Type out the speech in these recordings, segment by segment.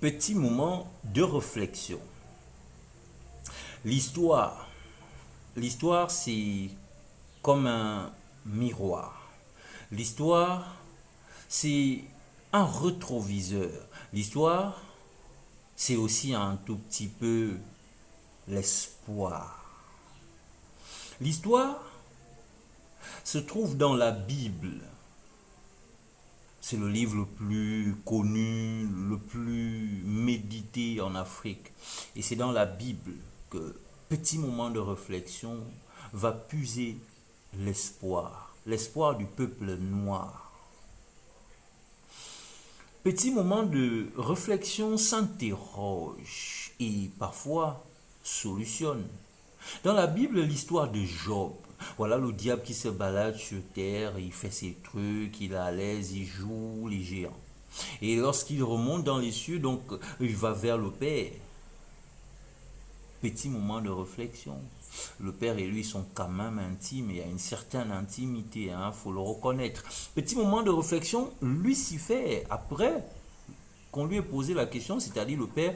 Petit moment de réflexion. L'histoire. L'histoire, c'est comme un miroir. L'histoire, c'est un rétroviseur. L'histoire, c'est aussi un tout petit peu l'espoir. L'histoire se trouve dans la Bible. C'est le livre le plus connu, le plus médité en Afrique. Et c'est dans la Bible que petit moment de réflexion va puiser l'espoir. L'espoir du peuple noir. Petit moment de réflexion s'interroge et parfois solutionne. Dans la Bible, l'histoire de Job. Voilà le diable qui se balade sur terre, il fait ses trucs, il est à l'aise, il joue les géants. Et lorsqu'il remonte dans les cieux, donc il va vers le Père. Petit moment de réflexion. Le Père et lui sont quand même intimes, il y a une certaine intimité, faut le reconnaître. Petit moment de réflexion, Lucifer, après qu'on lui ait posé la question, c'est-à-dire le Père,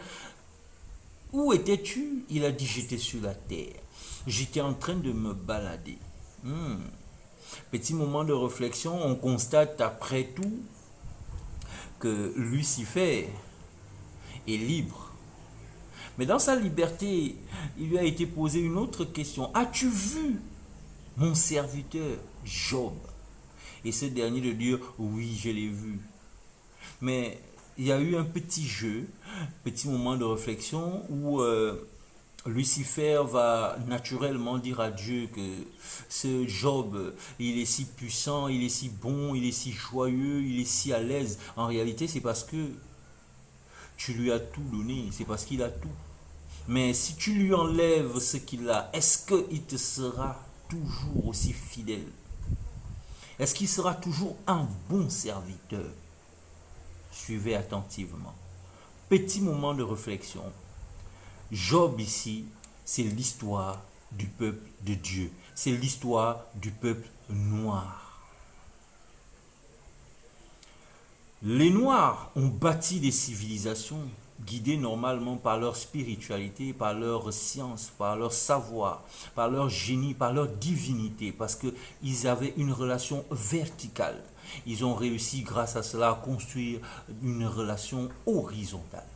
où étais-tu? Il a dit, j'étais sur la terre. J'étais en train de me balader. Petit moment de réflexion, on constate après tout que Lucifer est libre. Mais dans sa liberté, il lui a été posé une autre question. As-tu vu mon serviteur Job? Et ce dernier de dire, oui, je l'ai vu. Mais il y a eu un petit jeu, petit moment de réflexion où Lucifer va naturellement dire à Dieu que ce Job, il est si puissant, il est si bon, il est si joyeux, il est si à l'aise. En réalité, c'est parce que tu lui as tout donné, c'est parce qu'il a tout. Mais si tu lui enlèves ce qu'il a, est-ce qu'il te sera toujours aussi fidèle? Est-ce qu'il sera toujours un bon serviteur? Suivez attentivement. Petit moment de réflexion. Job ici, c'est l'histoire du peuple de Dieu. C'est l'histoire du peuple noir. Les Noirs ont bâti des civilisations guidées normalement par leur spiritualité, par leur science, par leur savoir, par leur génie, par leur divinité, parce qu'ils avaient une relation verticale. Ils ont réussi grâce à cela à construire une relation horizontale.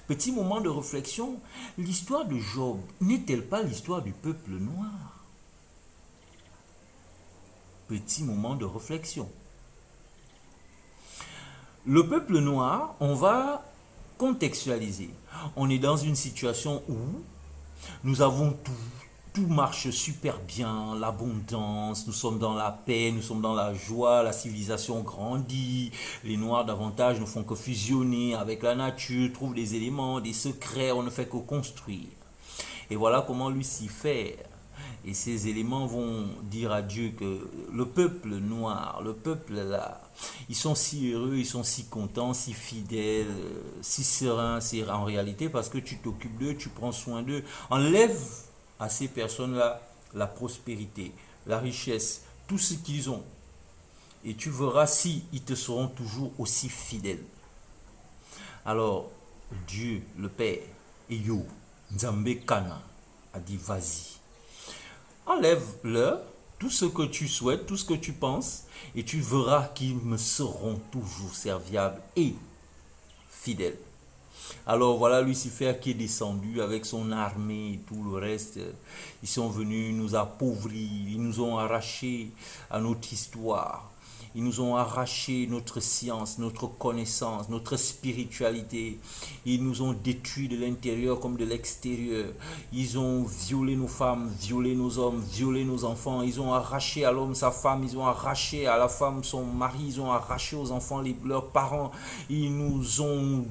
Petit moment de réflexion, l'histoire de Job n'est-elle pas l'histoire du peuple noir? Petit moment de réflexion. Le peuple noir, on va contextualiser. On est dans une situation où nous avons tout. Tout marche super bien, l'abondance, nous sommes dans la paix, nous sommes dans la joie, la civilisation grandit, les Noirs davantage ne font que fusionner avec la nature, trouvent des éléments, des secrets, on ne fait que construire. Et voilà comment Lucifer et ces éléments vont dire à Dieu que le peuple noir, le peuple là, ils sont si heureux, ils sont si contents, si fidèles, si sereins. C'est en réalité parce que tu t'occupes d'eux, tu prends soin d'eux. Enlève à ces personnes-là la prospérité, la richesse, tout ce qu'ils ont. Et tu verras si ils te seront toujours aussi fidèles. Alors, Dieu, le Père, et Yo, Nzambe Kana, a dit vas-y. Enlève-leur tout ce que tu souhaites, tout ce que tu penses, et tu verras qu'ils me seront toujours serviables et fidèles. Alors voilà Lucifer qui est descendu avec son armée et tout le reste. Ils sont venus nous appauvrir, ils nous ont arraché à notre histoire. Ils nous ont arraché notre science, notre connaissance, notre spiritualité. Ils nous ont détruits de l'intérieur comme de l'extérieur. Ils ont violé nos femmes, violé nos hommes, violé nos enfants. Ils ont arraché à l'homme sa femme, ils ont arraché à la femme son mari, ils ont arraché aux enfants leurs parents. Ils nous ont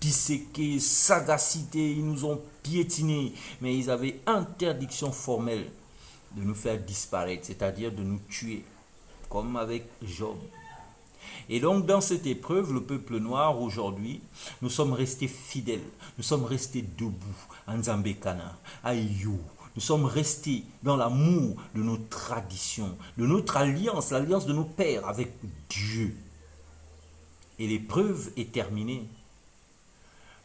disséqués, sagacité, ils nous ont piétinés. Mais ils avaient interdiction formelle de nous faire disparaître, c'est-à-dire de nous tuer. Comme avec Job. Et donc dans cette épreuve, le peuple noir aujourd'hui, nous sommes restés fidèles, nous sommes restés debout, à Nzambe Kana, à Iyo. Nous sommes restés dans l'amour de nos traditions, de notre alliance, l'alliance de nos pères avec Dieu. Et l'épreuve est terminée.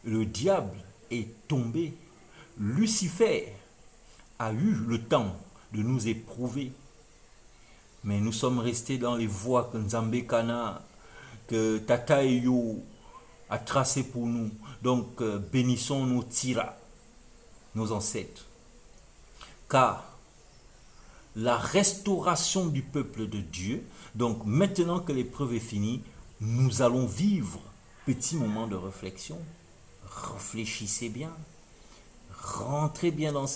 Le diable est tombé. Lucifer a eu le temps de nous éprouver. Mais nous sommes restés dans les voies que Nzambe Kana, que Tata Eyo a tracées pour nous. Donc bénissons nos Tira, nos ancêtres. Car la restauration du peuple de Dieu, donc maintenant que l'épreuve est finie, nous allons vivre petit moment de réflexion. Réfléchissez bien, rentrez bien dans